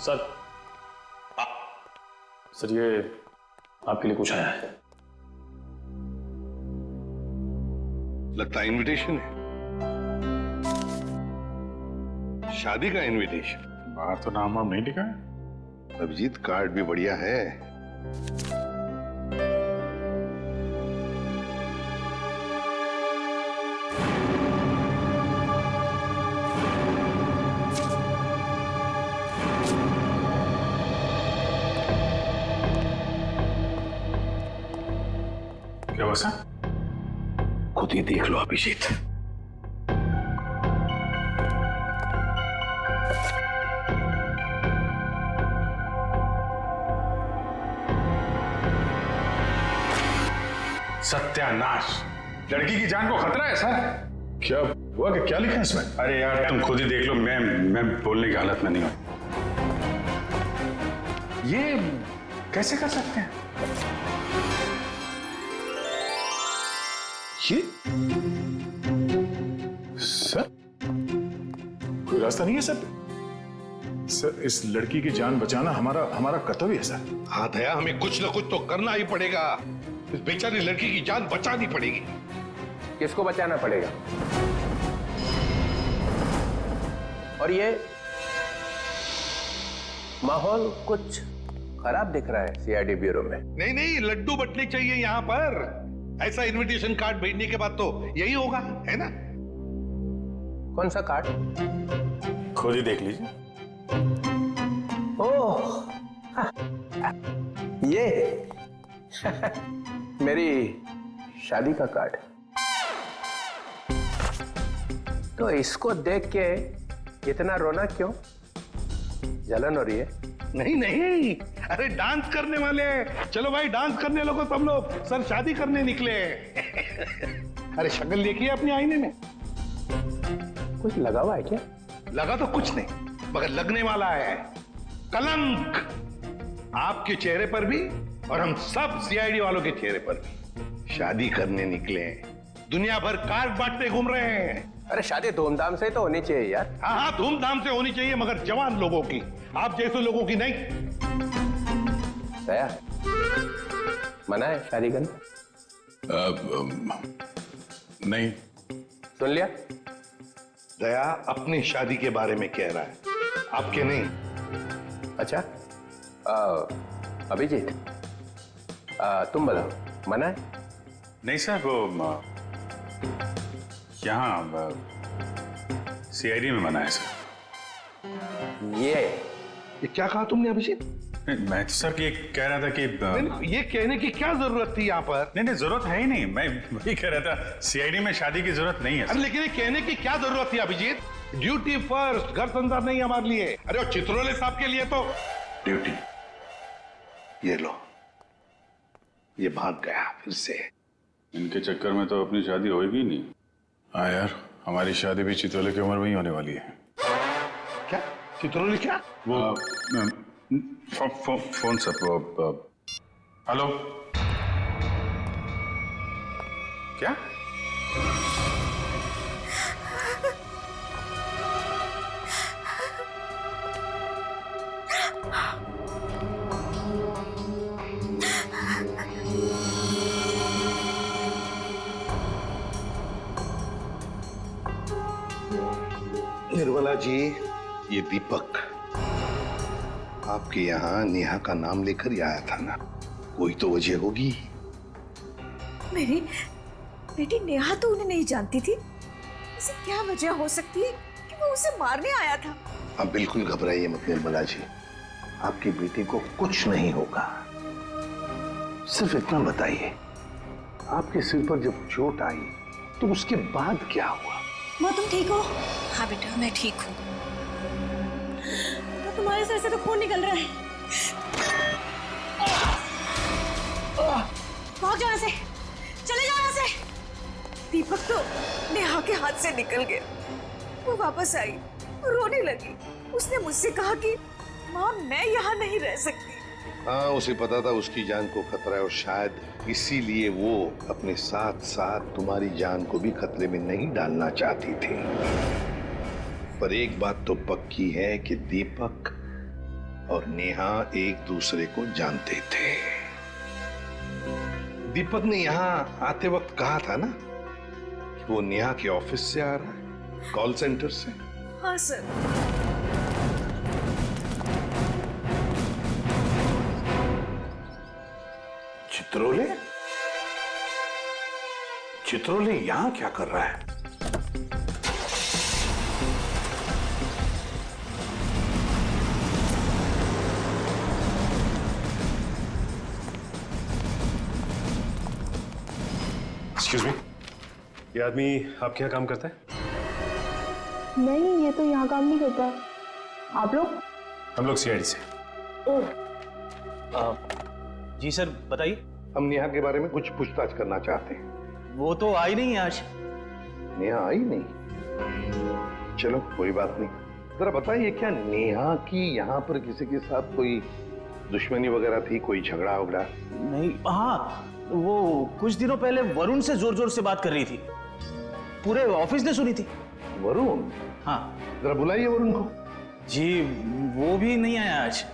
Sir sir ये आपके लिए कुछ आया है। लगता है इनविटेशन है, शादी का इनविटेशन। बाहर तो नाम वाम नहीं लिखा है। अभिजीत कार्ड भी बढ़िया है। क्या बसा? खुद ही देख लो अभिजीत। सत्यानाश, लड़की की जान को खतरा है सर। क्या हुआ कि क्या लिखा है इसमें? अरे यार तुम खुद ही देख लो, मैं बोलने की हालत में नहीं हूं। ये कैसे कर सकते हैं? ये सर कोई रास्ता नहीं है सर? सर इस लड़की की जान बचाना हमारा कर्तव्य है सर। हाँ दया, हमें कुछ ना कुछ तो करना ही पड़ेगा। इस बेचारी लड़की की जान बचानी पड़ेगी। किसको बचाना पड़ेगा? और ये माहौल कुछ खराब दिख रहा है सीआईडी ब्यूरो में। नहीं नहीं, लड्डू बटने चाहिए यहाँ पर। ऐसा इनविटेशन कार्ड भेजने के बाद तो यही होगा, है ना? कौन सा कार्ड? खुद ही देख लीजिए। ओह ये मेरी शादी का कार्ड। तो इसको देख के इतना रोना क्यों? जलन हो रही है? नहीं नहीं, अरे डांस करने वाले। चलो भाई डांस करने लगो तुम लोग। सर शादी करने निकले। अरे शक्ल देखिए अपने आईने में। कुछ लगा हुआ है क्या? लगा तो कुछ नहीं, मगर लगने वाला है कलंक आपके चेहरे पर भी और हम सब सीआईडी वालों के चेहरे पर भी। शादी करने निकले, दुनिया भर कार्ड बांटते घूम रहे हैं। अरे शादी धूमधाम से तो होनी चाहिए यार। हाँ हाँ, धूमधाम से होनी चाहिए, मगर जवान लोगों की, आप जैसे लोगों की नहीं। दया, मना है शादी करना? नहीं। सुन लिया? दया अपनी शादी के बारे में कह रहा है, आपके नहीं। अच्छा अभिजीत, तुम बताओ, मना है? नहीं सर, वो यहाँ सीआईडी में मना है सर। ये क्या कहा तुमने अभिजीत? मैं तो सर ये कह रहा था कि ये कहने की क्या जरूरत थी यहाँ पर? नहीं जरूरत है ही नहीं। मैं वही कह रहा था, सीआईडी में शादी की जरूरत नहीं है सर। अरे लेकिन ये कहने की क्या जरूरत थी अभिजीत? ड्यूटी फर्स्ट, घर संसार नहीं हमारे लिए। अरे और चित्रोले साहब के लिए तो ड्यूटी। ये लो, ये भाग गया फिर से। इनके चक्कर में तो अपनी शादी होगी नहीं। हाँ यार, हमारी शादी भी चित्रोले की उम्र में ही होने वाली है। क्या चित्रोले? क्या वो फोन सर, वो हेलो, क्या? निर्मला जी, ये दीपक आपके यहाँ नेहा का नाम लेकर ही आया था ना? कोई तो वजह होगी। मेरी बेटी नेहा तो उन्हें नहीं जानती थी। ऐसी क्या वजह हो सकती है कि वो उसे मारने आया था? आप बिल्कुल घबराइए मत निर्मला जी, आपकी बेटी को कुछ नहीं होगा। सिर्फ इतना बताइए, आपके सिर पर जब चोट आई तो उसके बाद क्या हुआ? माँ तुम ठीक हो? हाँ बेटा मैं ठीक हूँ। तो तुम्हारे सर से तो खून निकल रहा है। भाग जाओ यहाँ से, चले जाओ यहाँ से। दीपक तो नेहा के हाथ से निकल गया। वो वापस आई, रोने लगी। उसने मुझसे कहा कि माँ मैं यहाँ नहीं रह सकती। हाँ, उसे पता था उसकी जान को खतरा है और शायद इसीलिए वो अपने साथ साथ तुम्हारी जान को भी खतरे में नहीं डालना चाहती थी। पर एक बात तो पक्की है कि दीपक और नेहा एक दूसरे को जानते थे। दीपक ने यहां आते वक्त कहा था ना कि वो नेहा के ऑफिस से आ रहा है, कॉल सेंटर से। हाँ सर। चित्रोले? चित्रोले यहां क्या कर रहा है? एक्सक्यूज मी, ये आदमी आपके यहाँ काम करता है? नहीं, ये तो यहाँ काम नहीं करता। आप लोग? हम लोग सीआईडी से। ओह, जी सर, बताइए। हम नेहा के बारे में कुछ पूछताछ करना चाहते हैं। वो तो आई नहीं है आज। नेहा आई नहीं? चलो कोई बात नहीं। जरा बताइए, क्या नेहा की यहाँ पर किसी के साथ कोई दुश्मनी वगैरह थी, कोई झगड़ा वगड़ा? नहीं, हाँ, वो कुछ दिनों पहले वरुण से जोर जोर से बात कर रही थी, पूरे ऑफिस ने सुनी थी। वरुण? हाँ जरा बुलाइए वरुण को। जी, वो भी नहीं आया आज।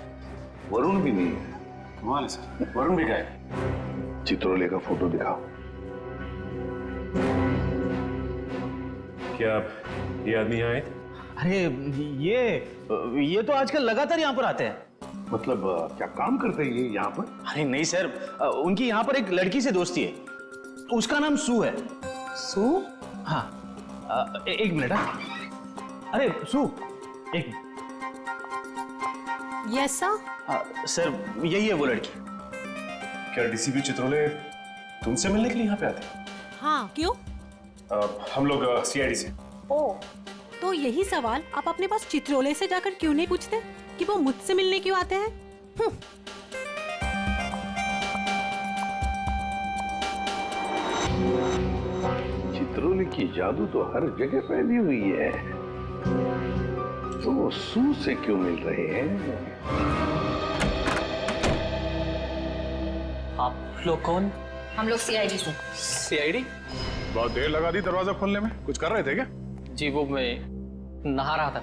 वरुण भी नहीं है? कमाल है सर, वरुण भी गायब। चित्रोले का फोटो दिखाओ। क्या ये आदमी यहाँ आए थे? अरे ये तो आजकल लगातार यहाँ पर आते हैं। मतलब क्या काम करते हैं ये यहाँ पर? अरे नहीं सर, उनकी यहाँ पर एक लड़की से दोस्ती है, उसका नाम सू है। सू? हाँ, एक मिनट। हाँ, अरे सू, एक मिनट। Yes sir. सर, यही है वो लड़की। क्या डीसीपी चित्रोले तुमसे मिलने के लिए यहाँ पे आते हैं? हाँ, क्यों? हम लोग सीआईडी से। ओ, तो यही सवाल आप अपने पास चित्रोले से जाकर क्यों नहीं पूछते कि वो मुझसे मिलने क्यों आते हैं? चित्रोले की जादू तो हर जगह फैली हुई है, तो वो सू से क्यों मिल रहे हैं? आप लोग कौन? हम लोग सीआईडी से। सीआईडी? बहुत देर लगा दी दरवाजा खोलने में, कुछ कर रहे थे क्या? जी, वो मैं नहा रहा था।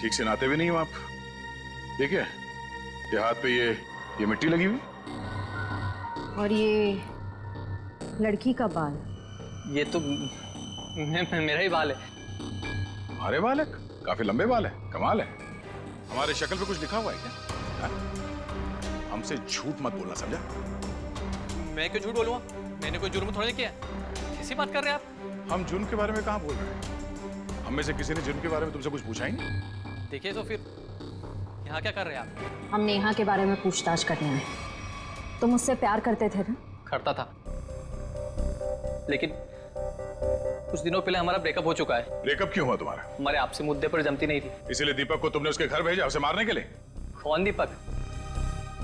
ठीक से नहाते भी नहीं हो आप। देखिए, ये हाथ पे ये मिट्टी लगी हुई। और ये लड़की का बाल? ये तो मेरा ही बाल है। हमारे बाल है? काफी लंबे बाल है, कमाल है। हमारे शक्ल पे कुछ लिखा हुआ है क्या? हाँ? हमसे झूठ मत बोलना, समझा? मैं क्यों झूठ बोलूंगा? मैंने कोई जुर्म थोड़ी किया। कैसी बात कर रहे हैं आप? हम जुर्म के बारे में कहाँ बोल रहे हैं? हम में से किसी ने जुर्म के बारे में तुमसे कुछ पूछा ही नहीं। देखिए तो फिर यहाँ क्या कर रहे हैं आप? हम नेहा के बारे में पूछताछ करने आए। तुम मुझसे प्यार करते थे ना? करता था, लेकिन कुछ दिनों पहले हमारा ब्रेकअप हो चुका है। ब्रेकअप क्यों हुआ तुम्हारा? हमारे आपसे मुद्दे पर जमती नहीं थी। इसीलिए दीपक को तुमने उसके घर भेजा, उसे मारने के लिए? कौन दीपक?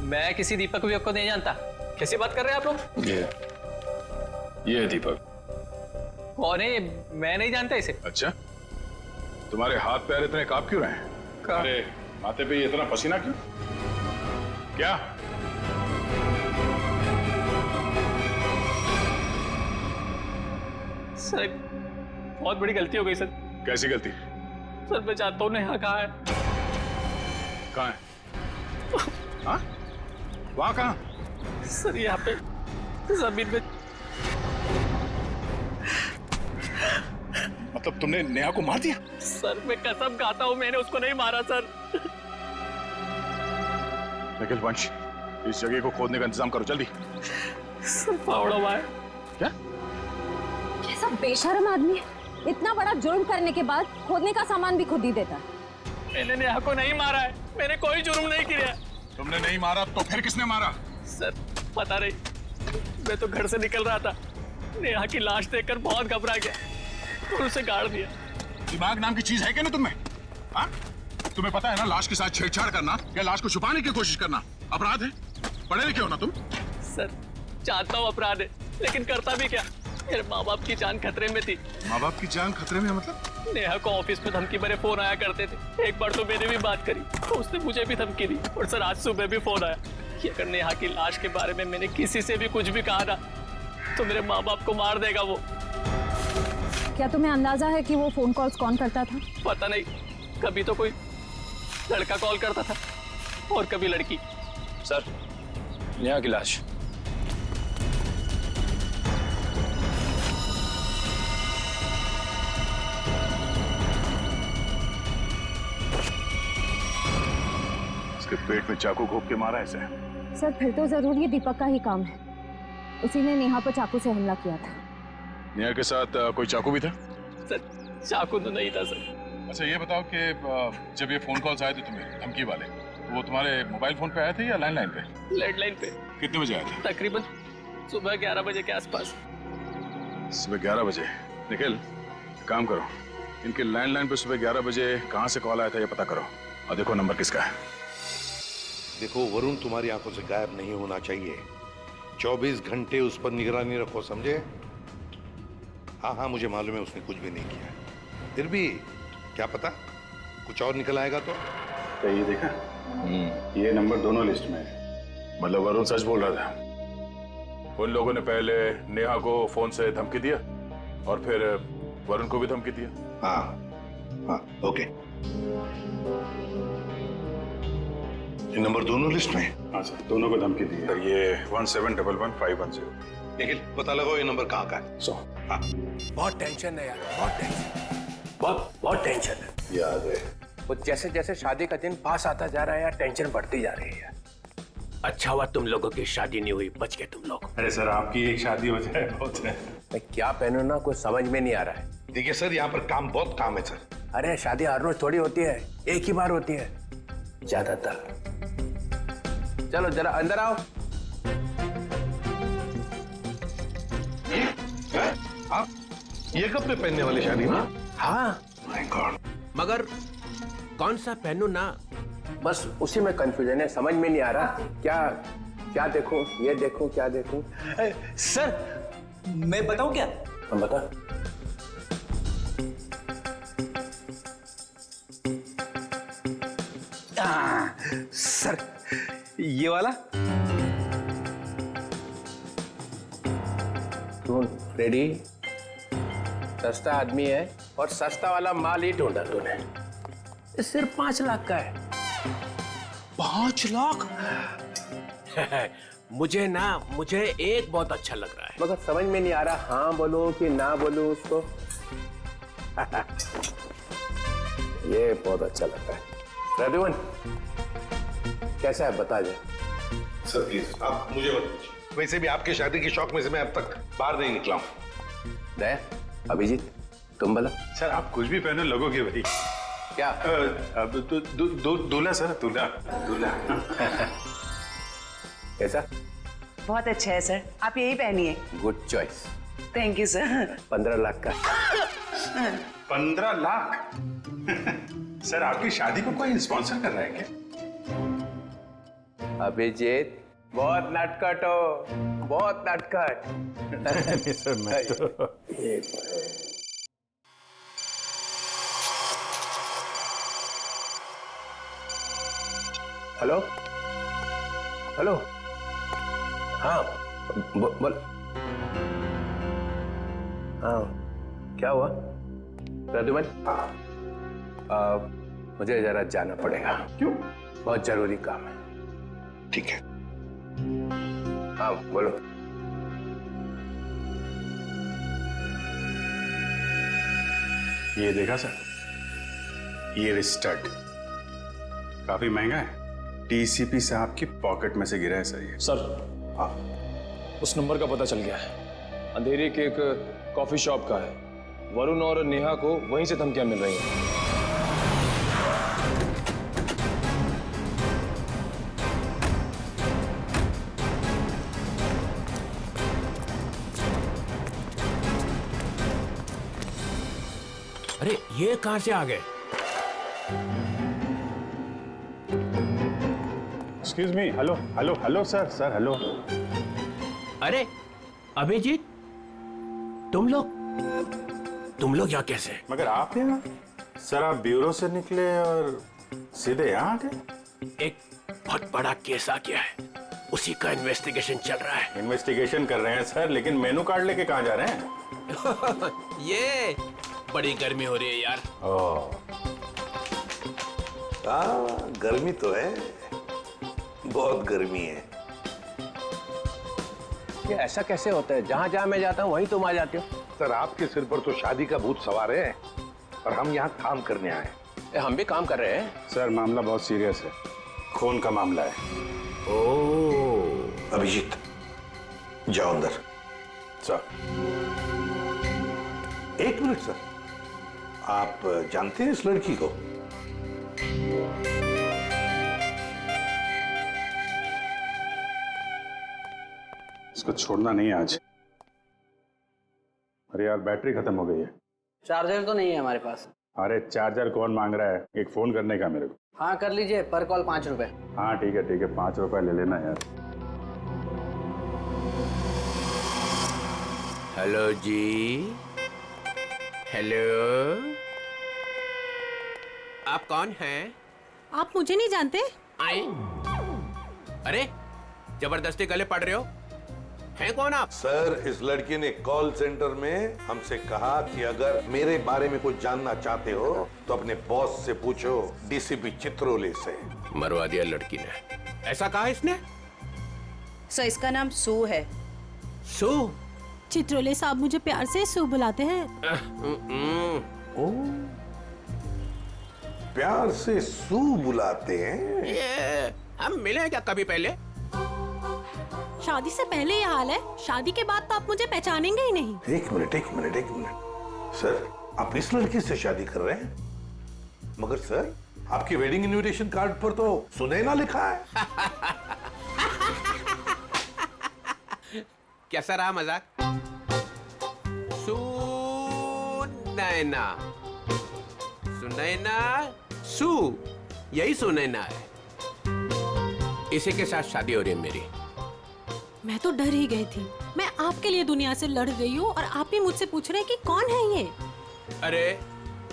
मैं किसी दीपक को नहीं जानता। कैसी बात कर रहे हैं आप लोग? ये है दीपक। कौन है? मैं नहीं जानता इसे। अच्छा, तुम्हारे हाथ पैर इतने कांप क्यों रहे हैं? अरे माथे पे ये इतना पसीना क्यों? क्या? सर, एक बहुत बड़ी गलती हो गई सर। कैसी गलती? सर, मैं जानता हूँ नेहा कहाँ है। कहाँ है? हाँ? वहाँ कहाँ? सर, यहाँ पे जमीन में। मतलब तुमने नेहा को मार दिया? सर, मैं कसम खाता हूँ, मैंने उसको नहीं मारा सर। निखिल वंश, इस जगह को खोदने का इंतजाम करो जल्दी। सर, फावड़ा हुआ है। क्या? कैसा बेशर्म आदमी है, इतना बड़ा जुर्म करने के बाद खोदने का सामान भी खुद ही देता। मैंने नेहा को नहीं मारा है, मैंने कोई जुर्म नहीं किया। तुमने नहीं मारा तो फिर किसने मारा? सर, पता नहीं, मैं तो घर से निकल रहा था, नेहा की लाश देखकर बहुत घबरा गया और उसे गाड़ दिया। दिमाग नाम की चीज है क्या ना तुम्हें? हाँ? तुम्हें पता है ना, लाश के साथ छेड़छाड़ करना या लाश को छुपाने की कोशिश करना अपराध है। पढ़े लिखे हो ना तुम? सर, जानता हूँ अपराध है, लेकिन करता भी क्या? मेरे माँ बाप की जान खतरे में थी। माँ बाप की जान खतरे में मतलब? नेहा को ऑफिस में धमकी भरे फोन आया करते थे। एक बार तो मैंने भी बात करी तो उसने मुझे भी धमकी दी। और सर, आज सुबह भी फोन आया कि अगर नेहा की लाश के बारे में मैंने किसी से भी कुछ भी कहा ना तो मेरे माँ बाप को मार देगा वो। क्या तुम्हें अंदाजा है कि वो फोन कॉल्स कौन करता था? पता नहीं, कभी तो कोई लड़का कॉल करता था और कभी लड़की। सर, नेहा की लाश। इसके पेट में चाकू घोंप के मारा इसे। सर फिर तो जरूर ये दीपक का ही काम है। उसी ने नेहा पर चाकू से हमला किया था। नेहा के साथ कोई चाकू भी था? सर चाकू तो नहीं था सर। अच्छा ये बताओ कि जब ये फोन कॉल्स आए थे तुम्हें धमकी वाले, वो तुम्हारे मोबाइल फोन पे आए थे या लैंडलाइन पे? लैंडलाइन पे। कितने बजे आए थे? तकरीबन सुबह 11 बजे के आसपास। सुबह 11 बजे। निखिल, काम करो, इनके लैंडलाइन पे सुबह 11 बजे कहाँ से कॉल आया था ये पता करो और देखो नंबर किसका है। देखो वरुण तुम्हारी आंखों से गायब नहीं होना चाहिए। 24 घंटे उस पर निगरानी रखो, समझे? हाँ मुझे मालूम है उसने कुछ भी नहीं किया, फिर भी क्या पता कुछ और निकल आएगा तो। ये देखा, ये नंबर दोनों लिस्ट में है। मतलब वरुण सच बोल रहा था। उन लोगों ने पहले नेहा को फोन से धमकी दिया और फिर वरुण को भी धमकी दिया। हाँ ओके। ये नंबर दोनों लिस्ट में है? हाँ सर, दोनों को धमकी दी है। ये 17111510। निखिल पता लगाओ ये नंबर कहाँ का है। हाँ बहुत टेंशन है यार, बहुत टेंशन, बहुत टेंशन है। याद है, वो जैसे जैसे शादी का दिन पास आता जा रहा है यार, टेंशन बढ़ती जा रही है। अच्छा हुआ तुम लोगों की शादी नहीं हुई, बच गए तुम लोग। अरे सर, आपकी एक शादी हो जाए बहुत है। मैं क्या पहनूं ना, कुछ समझ में नहीं आ रहा है। देखिए सर यहाँ पर बहुत काम है सर। अरे शादी हर रोज थोड़ी होती है, एक ही बार होती है ज्यादातर। चलो जरा अंदर आओ। आप ये कपड़े पहनने वाली शादी में? हाँ माय गॉड। मगर कौन सा पहनूं ना, बस उसी में कंफ्यूजन है, समझ में नहीं आ रहा क्या देखूं, ये देखूं, क्या देखूं। सर मैं बताऊं क्या? हम बता। सर ये वाला। सुन रेडी, सस्ता आदमी है और सस्ता वाला माल ही ढूंढा तूने। ये सिर्फ 5 लाख का है। 5 लाख? मुझे एक बहुत अच्छा लग रहा है, मगर समझ में नहीं आ रहा हाँ बोलूं कि ना बोलूं उसको। ये बहुत अच्छा लगता है। प्रद्युमन कैसा है बता दे। सर प्लीज आप मुझे मत पूछिए, वैसे भी आपकी शादी के शौक में से मैं अब तक बाहर नहीं निकला हूँ। दया, अभिजीत तुम बोला। सर आप कुछ भी पहनो लगोगे भाई। क्या? दूल्हा सर, दूल्हा। कैसा? बहुत अच्छा है सर, आप यही पहनिए। Good choice. Thank you sir. 15 lakh का। 15 लाख? सर आपकी शादी को कोई स्पॉन्सर कर रहा है क्या? अभिजीत बहुत नटखट हो, बहुत नटखट। नहीं सर, मैं तो हेलो हेलो, हाँ बोल। हाँ क्या हुआ प्रद्युमन? मुझे जरा जाना पड़ेगा। क्यों? बहुत जरूरी काम है। ठीक है। हाँ बोलो। ये देखा सर, ये स्टड काफी महंगा है। टीसीपी साहब की पॉकेट में से गिरा है सर ये। सर उस नंबर का पता चल गया है। अंधेरी के एक कॉफी शॉप का है। वरुण और नेहा को वहीं से धमकियां मिल रही हैं। अरे ये कहां से आ गए? Excuse me, hello hello hello sir, sir hello. अरे अभिजीत, तुम लोग यहाँ कैसे? मगर आप यहाँ? सर आप ब्यूरो से निकले और सीधे यहाँ आ गए? एक बहुत बड़ा केस आ गया है, उसी का इन्वेस्टिगेशन चल रहा है। इन्वेस्टिगेशन कर रहे हैं सर, लेकिन मेनू कार्ड लेके कहाँ जा रहे हैं? ये बड़ी गर्मी हो रही है यार। हाँ, गर्मी तो है, बहुत गर्मी है। ये ऐसा कैसे होता है? जहाँ जहाँ मैं जाता हूँ वहीं तुम आ जाते हो। सर, आपके सिर पर तो शादी का भूत सवार है और हम यहाँ काम करने आए हैं। हम भी काम कर रहे हैं। सर मामला बहुत सीरियस है, खून का मामला है। ओह, अभिजीत, जाओ अंदर। सर, 1 मिनट सर, आप जानते हैं इस लड़की को? इसको छोड़ना नहीं आज। अरे यार, बैटरी खत्म हो गई है। चार्जर तो नहीं है हमारे पास। अरे चार्जर कौन मांग रहा है? एक फोन करने का मेरे को। हाँ कर लीजिए, पर कॉल 5 रुपए। हाँ ठीक है, 5 रुपए ले लेना यार। हेलो जी, हेलो, आप कौन हैं? आप मुझे नहीं जानते? आए? अरे जबरदस्ती गले पड़ रहे हो, हैं कौन आप? सर, इस लड़की ने कॉल सेंटर में हमसे कहा कि अगर मेरे बारे में कुछ जानना चाहते हो तो अपने बॉस से पूछो, डीसीपी चित्रोले से। मरवा दिया लड़की ने। ऐसा कहा इसने? सर, इसका नाम सू है। सू? चित्रोले साहब मुझे प्यार से सू बुलाते हैं। ओ, प्यार से सू बुलाते हैं? ये हम मिले हैं क्या कभी पहले? शादी से पहले ये हाल है, शादी के बाद तो आप मुझे पहचानेंगे ही नहीं। एक मिनट सर, आप इस लड़की से शादी कर रहे हैं? मगर सर, आपकी वेडिंग इनविटेशन कार्ड पर तो सुनैना लिखा है। कैसा रहा मजाक? सुनैना, सू, यही सुनैना है। इसी के साथ शादी हो रही है मेरी। मैं तो डर ही गई थी। मैं आपके लिए दुनिया से लड़ रही हूँ और आप ही मुझसे पूछ रहे हैं कि कौन है ये? अरे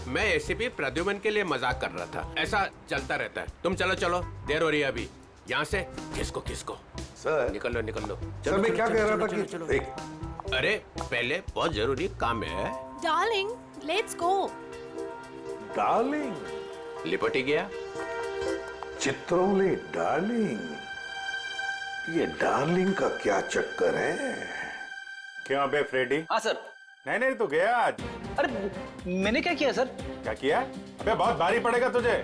मैं एसीपी प्रद्युमन के लिए मजाक कर रहा था। ऐसा चलता रहता है। तुम चलो चलो, देर हो रही है अभी। यहाँ से किसको सर, निकल लो। सर, मैं क्या कह रहा था कि चलो। एक अरे पहले बहुत जरूरी काम है। Darling, let's go. डार्लिंग? लिपट ही गया। चित्रोले डार्लिंग? ये डार्लिंग का क्या चक्कर है? क्यों बे फ्रेडी? हाँ सर। नहीं तो गया आज। अरे मैंने क्या किया सर? क्या किया? अबे बहुत भारी पड़ेगा तुझे।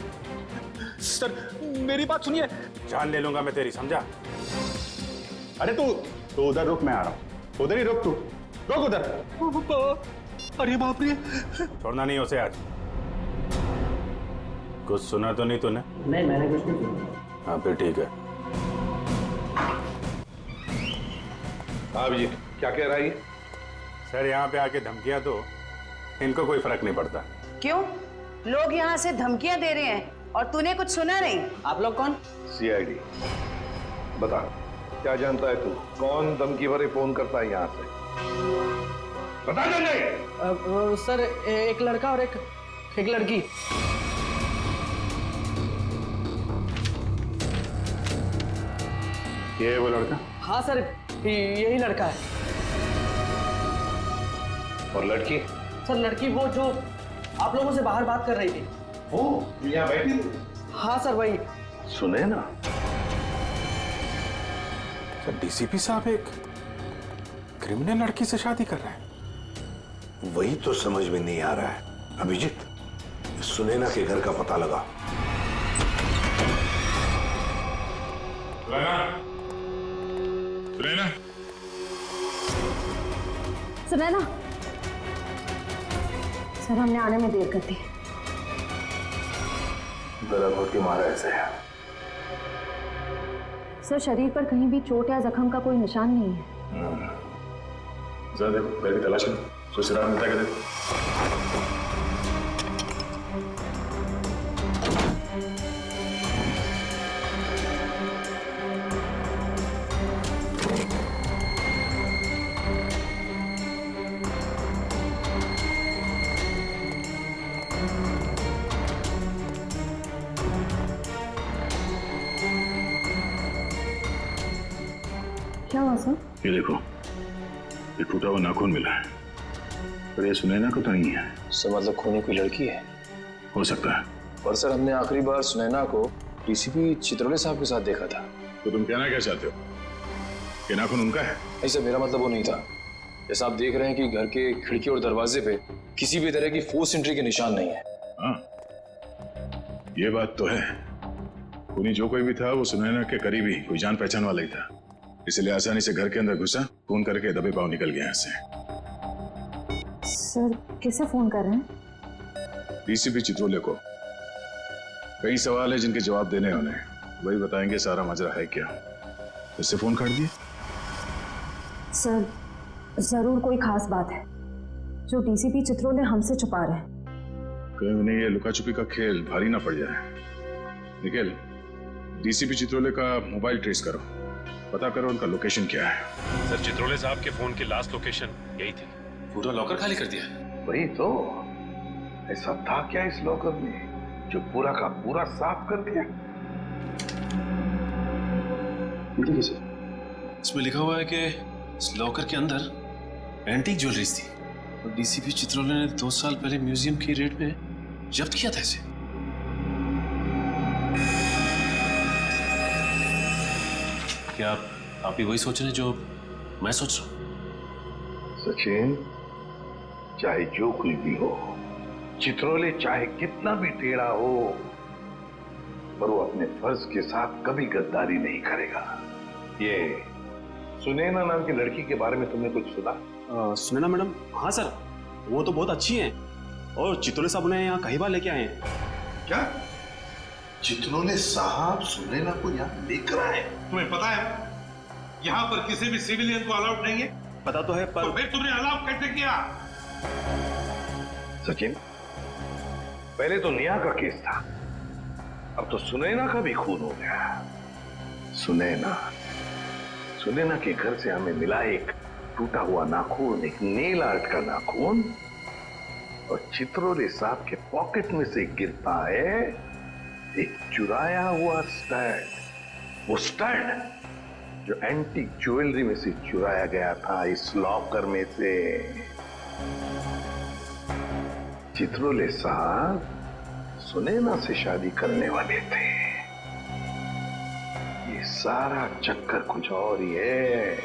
सर मेरी बात सुनिए। जान ले लूंगा मैं तेरी, समझा? अरे तू उधर रुक, मैं आ रहा हूँ। उधर ही रुक, तू रुक उधर। अरे बाप रे। छोड़ना नहीं उसे आज। कुछ सुना तो नहीं तूने? नहीं, मैंने कुछ नहीं सुना। हाँ फिर ठीक है। हाँ जी, क्या कह रहा है? सर यहाँ पे आके धमकियां तो इनको कोई फर्क नहीं पड़ता। क्यों? लोग यहाँ से धमकियां दे रहे हैं और तूने कुछ सुना नहीं? आप लोग कौन? सीआईडी। बता, क्या जानता है तू? कौन धमकी भरे फोन करता है यहाँ से? बता जल्दी। सर एक लड़का और एक लड़की। ये है वो लड़का? हाँ सर, यही लड़का है। और लड़की? सर लड़की वो जो आप लोगों से बाहर बात कर रही थी। वो यहाँ बैठी थी? हाँ सर वही। सुने ना? सर डीसीपी साहब एक क्रिमिनल लड़की से शादी कर रहे हैं। वही तो समझ में नहीं आ रहा है। अभिजीत, सुनैना के घर का पता लगा। सुनैना, सर हमने आने में देर कर दी। गला घोट के मारा ऐसे है। सर शरीर पर कहीं भी चोट या जख्म का कोई निशान नहीं है। जरा देखो, घर की तलाश करो, सुराग मिलता है क्या देखो। क्या हुआ सर? ये देखो, ये टूटा हुआ नाखून मिला है, पर ये सुनैना को तो नहीं है। सर मतलब खूनी कोई लड़की है? हो सकता है। और सर हमने आखिरी बार सुनैना को डीसीपी चित्रोले साहब के साथ देखा था। तो तुम कहना क्या चाहते हो कि नाखून उनका है? नहीं सर, मेरा मतलब वो नहीं था। जैसा आप देख रहे हैं कि घर के खिड़की और दरवाजे पे किसी भी तरह की फोर्स एंट्री के निशान नहीं है। हाँ, ये बात तो है। खूनी जो कोई भी था वो सुनैना के करीबी कोई जान पहचान वाला ही था, इसलिए आसानी से घर के अंदर घुसा, फोन करके दबे पांव निकल गया यहाँ से। सर किसे फोन कर रहे हैं? डीसीपी चित्रोले को। कई सवाल है जिनके जवाब देने होने, वही बताएंगे सारा माजरा है क्या। इससे फोन काट दिए? सर जरूर कोई खास बात है जो डीसीपी चित्रोले हमसे छुपा रहे हैं। कहीं उन्हें ये लुका छुपी का खेल भारी ना पड़ जाए। निखिल, डीसीपी चित्रोले का मोबाइल ट्रेस करो, पता करो उनका लोकेशन क्या है। सर चित्रोले साहब के फोन की लास्ट लोकेशन यही थी। पूरा लॉकर खाली कर दिया? वही तो, ऐसा था क्या इस लॉकर में जो पूरा का पूरा साफ कर दिया? देखिए सर, इसमें लिखा हुआ है कि इस लॉकर के अंदर एंटीक ज्वेलरीज थी और डीसीपी चित्रोले ने 2 साल पहले म्यूजियम की रेट में जब्त किया था इसे। क्या आप भी वही सोच रहे हैं जो मैं सोच रहा हूं? सचिन, चाहे जो कुछ भी हो, चित्रोले चाहे कितना भी टेढ़ा हो, पर वो अपने फर्ज के साथ कभी गद्दारी नहीं करेगा। ये सुनैना नाम की लड़की के बारे में तुमने कुछ सुना? सुनैना मैडम? हाँ सर, वो तो बहुत अच्छी हैं और चित्रोले साहब उन्हें यहाँ कहीं बार लेके आए हैं। क्या चित्रोले साहब सुनैना को यहाँ लेकर आए? तुम्हें पता है यहाँ पर किसी भी सिविलियन को अलाउड नहीं है? पता तो है, पर तो फिर तुमने अलाउ कैसे किया? सचिन, पहले तो नेहा का केस था, अब तो सुनैना का भी खून हो गया। सुनैना के घर से हमें मिला एक टूटा हुआ नाखून, एक नेल आर्ट का नाखून, और चित्रोले साहब के पॉकेट में से गिरता है एक चुराया हुआ स्टड। वो स्टड जो एंटीक ज्वेलरी में से चुराया गया था इस लॉकर में से। चित्रोले साहब सुनैना से शादी करने वाले थे। ये सारा चक्कर कुछ और ही है।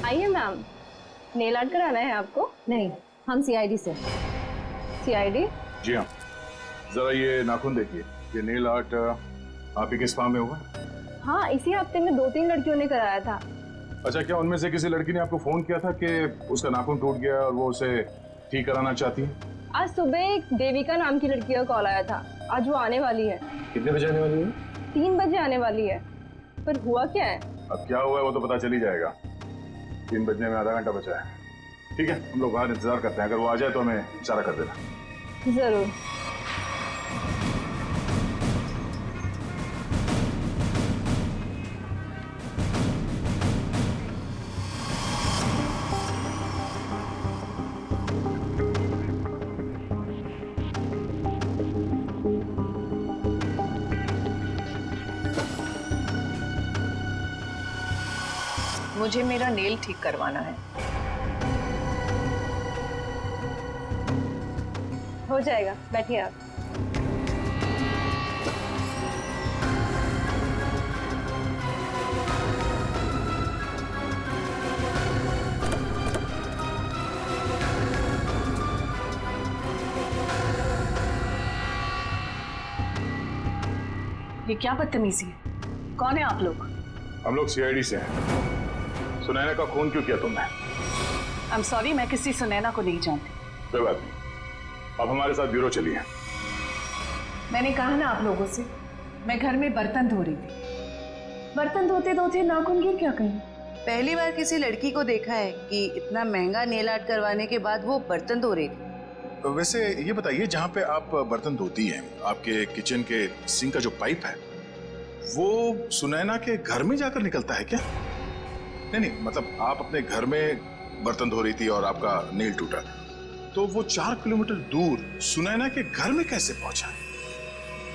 आइए मैम, नेल आर्ट कराना है आपको? नहीं, हम सीआईडी से। सीआईडी? जी हाँ, जरा ये नाखून देखिए, ये नेल आर्ट आप ही के स्पा में होगा? हाँ, इसी हफ्ते में 2-3 लड़कियों ने कराया था। अच्छा, क्या उनमें से किसी लड़की ने आपको फोन किया था कि उसका नाखून टूट गया और वो उसे ठीक कराना चाहती है? आज सुबह एक देविका नाम की लड़की का कॉल आया था। आज वो आने वाली है। कितने बजे आने वाली है? 3 बजे आने वाली है। पर हुआ क्या है? अब क्या हुआ है वो तो पता चल ही जाएगा। 3 बजने में आधा घंटा बचा है। ठीक है, हम लोग बाहर इंतजार करते हैं, अगर वो आ जाए तो हमें इशारा कर देना। जरूर। मुझे मेरा नेल ठीक करवाना है। हो जाएगा, बैठिए आप। ये क्या बदतमीजी है? कौन है आप लोग? हम लोग सीआईडी से हैं। सुनैना का खून क्यों किया तुमने? आई एम सॉरी, मैं किसी सुनैना को नहीं जानती। कोई बात नहीं, अब हमारे साथ ब्यूरो चलिए। मैंने कहा ना आप लोगों से, मैं घर में बर्तन धो रही थी। बर्तन धोते धोते नाखून गिर क्या कहीं? पहली बार किसी लड़की को देखा है कि इतना महंगा नेल आर्ट करवाने के बाद वो बर्तन धो रही थी। वैसे ये बताइए, जहाँ पे आप बर्तन धोती हैं, आपके किचन के सिंक का जो पाइप है वो सुनैना के घर में जाकर निकलता है क्या? नहीं, मतलब आप अपने घर में बर्तन धो रही थी और आपका नेल टूटा, तो वो 4 किलोमीटर दूर सुनैना के घर में कैसे पहुंचा?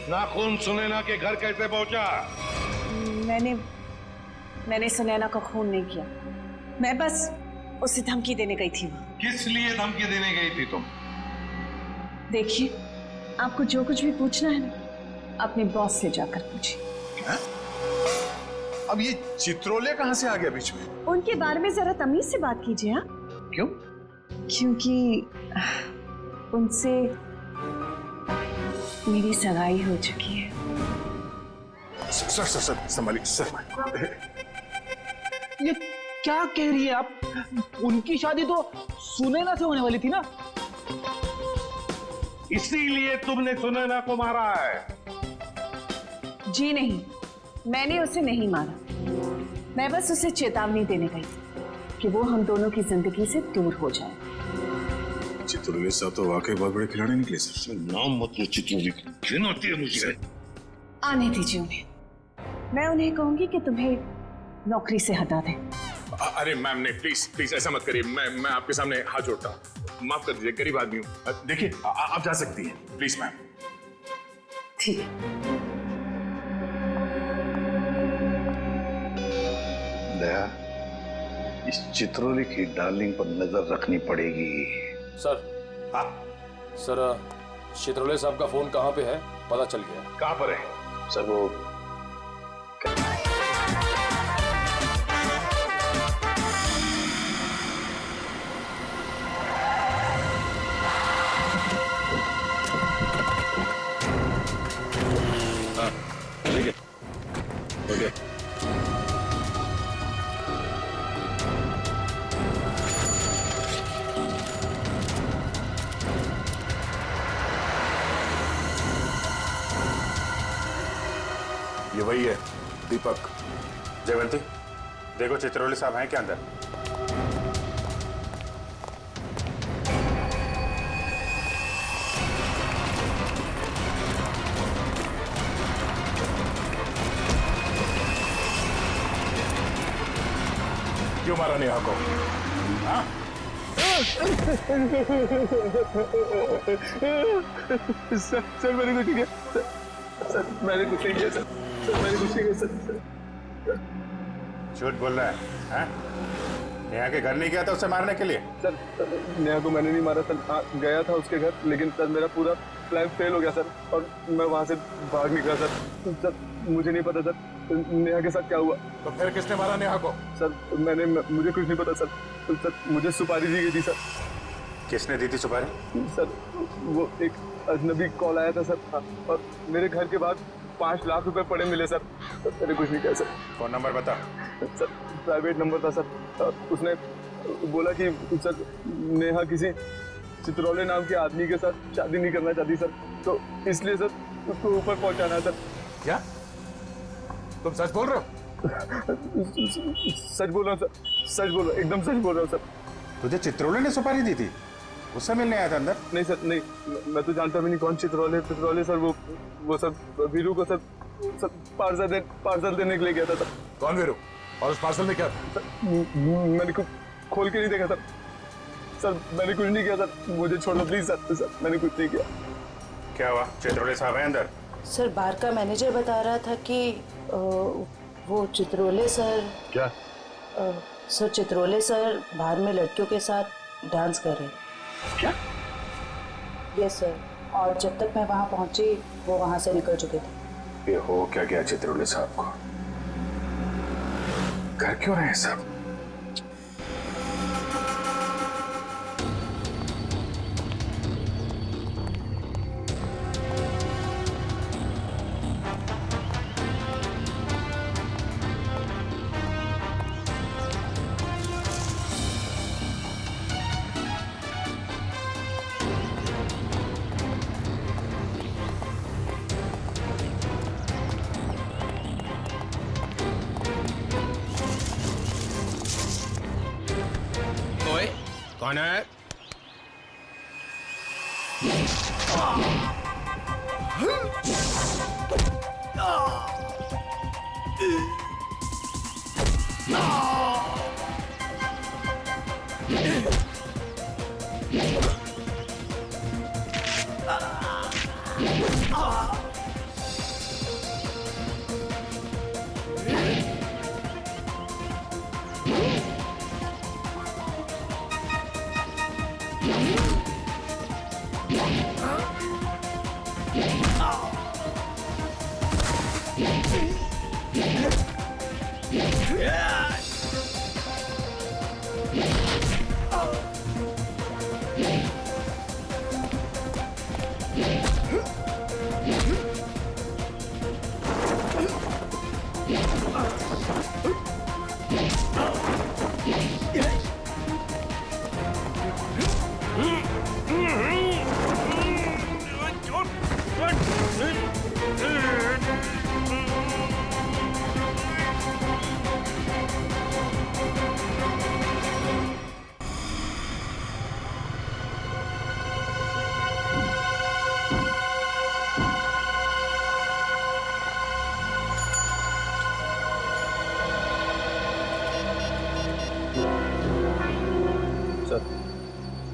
नाखून सुनैना के घर कैसे पहुंचा? मैंने सुनैना का खून नहीं किया। मैं बस उसे धमकी देने गई थी वहां। किस लिए धमकी देने गई थी तुम? देखिए, आपको जो कुछ भी पूछना है ना, अपने बॉस से जाकर पूछिए। अब ये चित्रोले कहां से आ गया बीच में? उनके बारे में जरा तमीज से बात कीजिए। हाँ, क्यों? क्योंकि उनसे मेरी सगाई हो चुकी है। सर सर सर संभालिए सर। ये क्या कह रही है आप? उनकी शादी तो सुनैना से होने वाली थी ना? इसीलिए तुमने सुनैना को मारा है? जी नहीं, मैंने उसे नहीं मारा। मैं बस उसे चेतावनी देने गई कि वो हम दोनों की जिंदगी से दूर हो जाए। चित्रोले साहब तो वाकई बहुत बड़े खिलाड़ी निकले सर। नाम मत लो चित्रोले, घिन आती है मुझे। आने दीजिए उन्हें। मैं उन्हें कहूंगी कि तुम्हें नौकरी से हटा दें। अरे मैम ने प्लीज प्लीज ऐसा मत करिए। मैं आपके सामने हाथ जोड़ता हूँ, माफ कर दीजिए, गरीब आदमी हूँ। देखिए आप जा सकती हैं प्लीज मैम। ठीक है। दया, इस चित्रोले की डार्लिंग पर नजर रखनी पड़ेगी। सर। हाँ सर, चित्रोले साहब का फोन कहाँ पे है पता चल गया। कहाँ पर है? सर वो ये वही है दीपक। जयवंती देखो चित्रोले साहब हैं क्या अंदर? क्यों मारा नेहा को? हाँ? सर मैंने कुछ नहीं किया। सर मैंने कुछ नहीं किया। सर मैंने कुछ नहीं किया। सर झूठ बोल रहा है? हाँ? नेहा के घर नहीं गया था उसे मारने के लिए? सर नेहा को मैंने नहीं मारा सर। हाँ गया था उसके घर, लेकिन सर मेरा पूरा प्लान फेल हो गया सर, और मैं वहां से भाग निकला सर। सर मुझे नहीं पता सर नेहा के साथ क्या हुआ। तो फिर किसने मारा नेहा को? सर मुझे कुछ नहीं पता सर। सर मुझे सुपारी दी गई थी सर। किसने दी थी सुपारी? सर वो एक अजनबी कॉल आया था सर। हाँ, और मेरे घर के बाहर 5 लाख रुपए पड़े मिले सर। मैंने कुछ नहीं किया सर। फोन नंबर बता। सर प्राइवेट नंबर था सर। उसने बोला कि सर नेहा किसी चित्रोले नाम के आदमी के साथ शादी नहीं करना चाहती सर, तो इसलिए सर उसको ऊपर पहुंचाना है सर। क्या तुम सच बोल रहे हो? सच बोल रहा हूँ सर, सच बोल रहा हूँ, एकदम सच बोल रहा हूँ सर। तुझे चित्रोले ने सुपारी दी थी? उससे मिलने आया था अंदर? नहीं सर नहीं, मैं तो जानता भी नहीं कौन चित्रोले सर। वो सर वीरू को सर पार्सल देने के लिए गया था सर। कौन वीरू? और उस पार्सल में क्या था? मैंने कुछ खोल के नहीं देखा सर। सर मैंने कुछ नहीं किया सर, मुझे छोड़ दो प्लीज सर। सर मैंने कुछ नहीं किया। क्या हुआ? चित्रोले साहब है अंदर? सर बार का मैनेजर बता रहा था कि वो चित्रोले सर। क्या? सर चित्रोले सर बाहर में लड़कियों के साथ डांस कर रहे। क्या? यस सर, और जब तक मैं वहां पहुंची वो वहां से निकल चुके थे। ये हो क्या गया चित्रोले साहब को? कर क्यों रहे हैं सब? कौन है?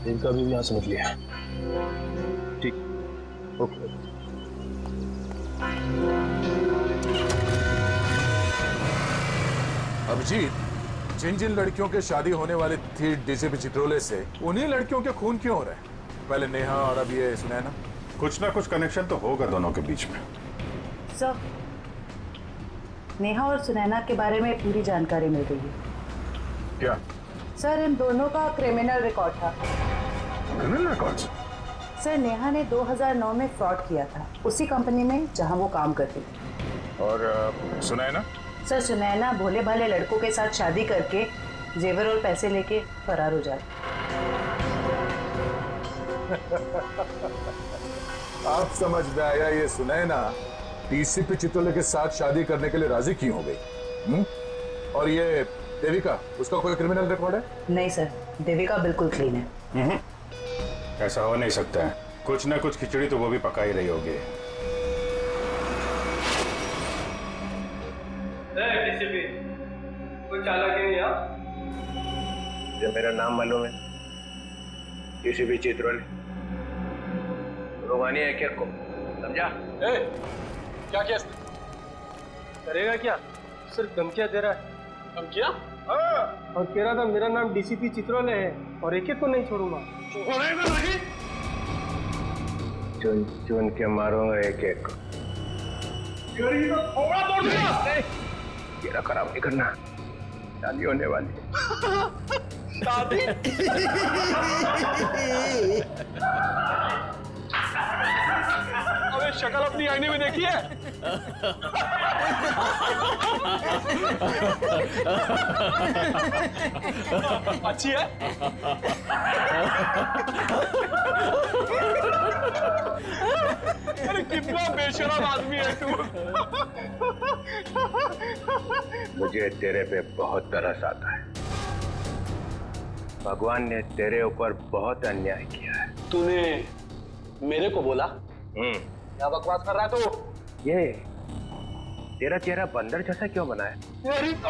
देविका भी यहाँ से निकली है। ठीक, ओके। अभिजीत, जिन जिन लड़कियों के शादी होने वाली थी डीसीपी चित्रोले से, उन्हीं लड़कियों के खून क्यों हो रहे हैं? पहले नेहा और अब ये सुनैना। कुछ ना कुछ कनेक्शन तो होगा दोनों के बीच में। सर, नेहा और सुनैना के बारे में पूरी जानकारी मिल गई है। क्या? सर, इन दोनों का क्रिमिनल रिकॉर्ड था। Criminal record? सर, नेहा ने 2009 में फ्रॉड किया था उसी कंपनी में जहां वो काम करती थी। और सुनैना? सर, सुनैना भोले भाले लड़कों के साथ शादी करके जेवर और पैसे लेके फरार हो जाती। आप समझ में आया, ये सुनैना डीसीपी चित्रोले के साथ शादी करने के लिए राजी क्यों हो गई? और ये देविका, उसका कोई क्रिमिनल रिकॉर्ड है? नहीं सर, देविका बिल्कुल क्लीन है। ऐसा हो नहीं सकता है, कुछ ना कुछ खिचड़ी तो वो भी पका ही रही होगी। कोई चालाकी नहीं है? मुझे मेरा नाम मालूम है, डीसीपी चित्रोले। रोमानी है क्या को, समझा? क्या किया करेगा क्या? सिर्फ धमकियां दे रहा है। धमकियां? हाँ, और कह रहा था मेरा नाम डीसीपी चित्रोले है और एक को नहीं छोड़ूंगा। छोड़ेगा नहीं? चुन चुन के मारूंगा एक एक। थोड़ा तोड़ दिया। तेरा खराब नहीं करना, शादी होने वाली है। शादी? अबे शक्ल अपनी आईने में देखी है? अच्छी है? अरे कितना बेशरम आदमी है तू। मुझे तेरे पे बहुत तरस आता है। भगवान ने तेरे ऊपर बहुत अन्याय किया है। तूने मेरे को बोला? क्या बकवास कर रहा है तू? ये तेरा चेहरा बंदर जैसा क्यों बना है? मेरी तो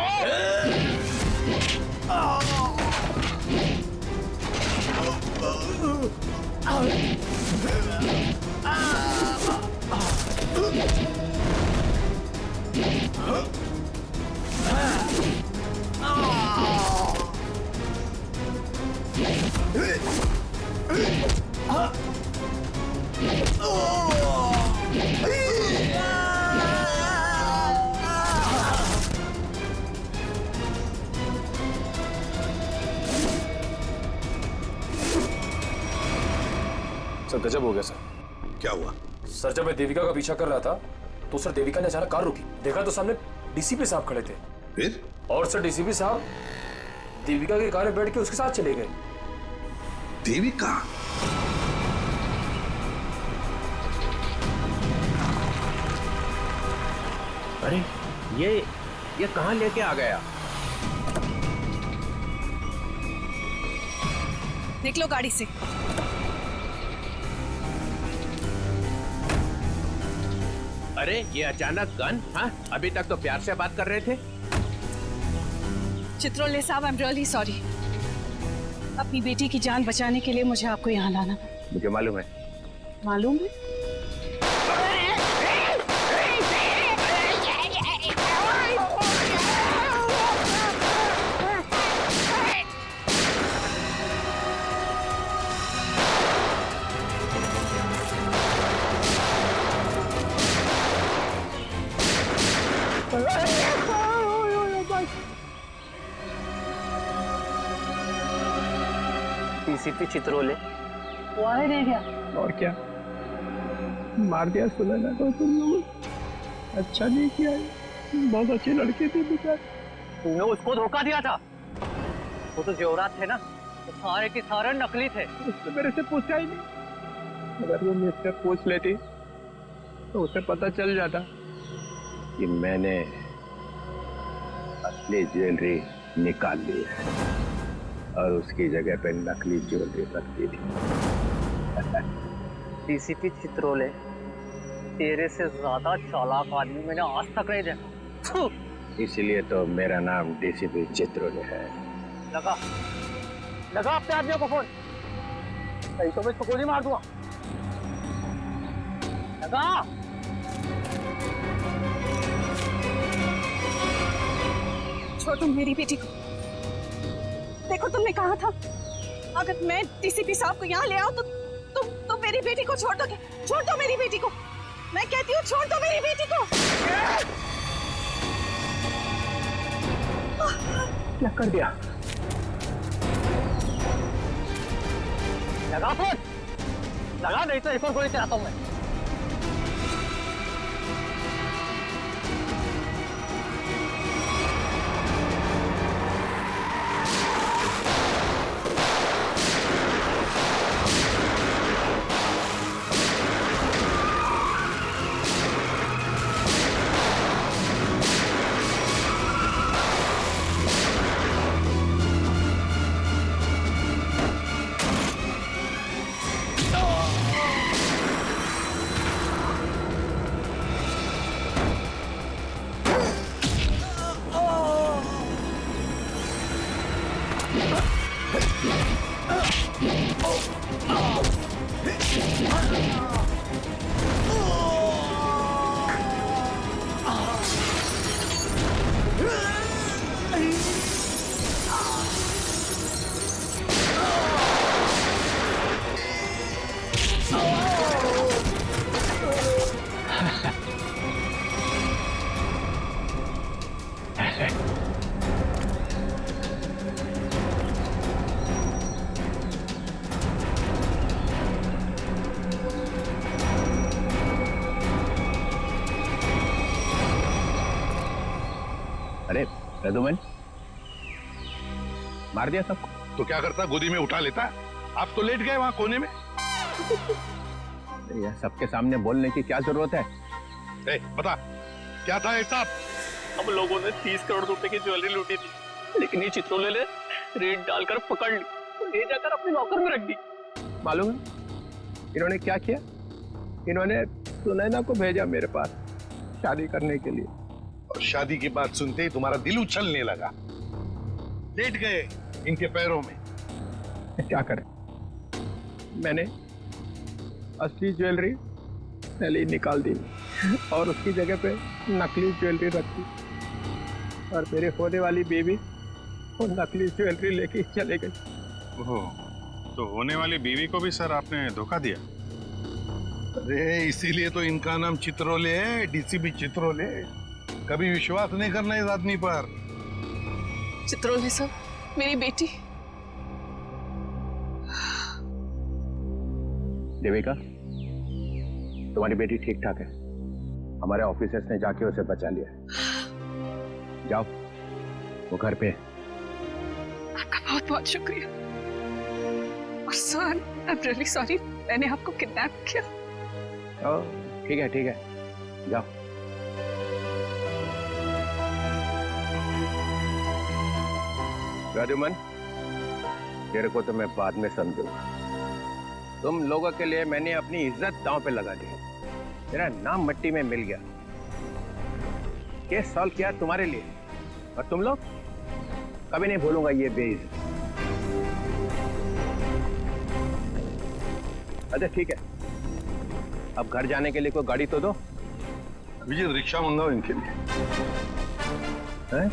सर गजब हो गया सर। क्या हुआ? सर जब मैं देविका का पीछा कर रहा था तो सर देविका ने अचानक कार रोकी, देखा तो सामने डीसीपी साहब खड़े थे। फिर? और सर डीसीपी साहब देविका की कार में बैठ के उसके साथ चले गए। देविका? अरे ये कहाँ लेके आ गया? देख लो गाड़ी से। अरे ये अचानक गन? हाँ, अभी तक तो प्यार से बात कर रहे थे। चित्रोले साहब, आई एम रियली सॉरी। अपनी बेटी की जान बचाने के लिए मुझे आपको यहाँ लाना पड़ा। मुझे मालूम है। मालूम है? टीसीपी चित्रोले वो आए नहीं क्या? और क्या, मार दिया सुनैना को तुम लोग। अच्छा नहीं किया, बहुत अच्छी लड़की थी बेचारी। तुमने उसको धोखा दिया था। वो तो जेवरात थे ना, तो सारे के सारे नकली थे। उसने मेरे से पूछा ही नहीं। अगर वो मुझसे पूछ लेती तो उसे पता चल जाता कि मैंने असली ज्वेलरी निकाल ली है और उसकी जगह पे नकली ज्वेलरी रख दी थी। टीसीपी चित्रोले, तेरे से ज्यादा चालाक आदमी मैंने आज तक नहीं देखा। इसलिए तो मेरा नाम डीसीपी चित्रोले है। लगा अपने आदमियों को फोन, नहीं तो मैं इसको गोली मार दूंगा। लगा। छोड़ो मेरी बेटी को। देखो तुमने कहा था अगर मैं डीसीपी साहब को यहाँ ले आओ तो मेरी बेटी को छोड़ दोगे। छोड़ दो मेरी बेटी को, मैं कहती हूँ छोड़ दो मेरी बेटी को। क्या कर दिया? लगा फोन, लगा, नहीं तो एक और गोली चलाता हूँ मैं। अरे रघुवन, मार दिया सबको। तो क्या करता, गोदी में उठा लेता? आप तो लेट गए वहां कोने में। यह सबके सामने बोलने की क्या जरूरत है? बता क्या था हिसाब? हम लोगों ने 30 करोड़ रुपए की ज्वेलरी लूटी थी, लेकिन ये चित्रोले ने रेड डालकर पकड़ ली, ले जाकर अपने लॉकर में रख दी। मालूम है इन्होंने क्या किया? इन्होंने सुनैना को भेजा मेरे पास शादी करने के लिए, और शादी की बात सुनते ही तुम्हारा दिल उछलने लगा, लेट गए इनके पैरों में। क्या करें, मैंने असली ज्वेलरी पहले निकाल दी और उसकी जगह पे नकली ज्वेलरी रख दी, और मेरे होने वाली बीवी वो नकली ज्वेलरी लेके चले गई। ओह, तो होने वाली बीवी को भी सर आपने धोखा दिया? अरे इसीलिए तो इनका नाम चित्रोले है, डीसीपी चित्रोले। कभी विश्वास नहीं करना इस आदमी पर। चित्रोले सर, मेरी बेटी। देविका, तुम्हारी बेटी ठीक ठाक है। हमारे ऑफिसर्स ने जाके उसे बचा लिया। जाओ, वो घर पे है। आपका बहुत बहुत शुक्रिया। और sir, I am really sorry, मैंने आपको किडनैप किया। ठीक है ठीक है, जाओ। राजूमन, तेरे को तो मैं बाद में समझूंगा। तुम लोगों के लिए मैंने अपनी इज्जत दांव पे लगा दी, तेरा नाम मिट्टी में मिल गया। केस सॉल्व किया तुम्हारे लिए, और तुम लोग कभी नहीं भूलूंगा ये बेइज्जत। अच्छा ठीक है, अब घर जाने के लिए कोई गाड़ी तो दो। विजय, रिक्शा मंगाओ इनके लिए। हैं?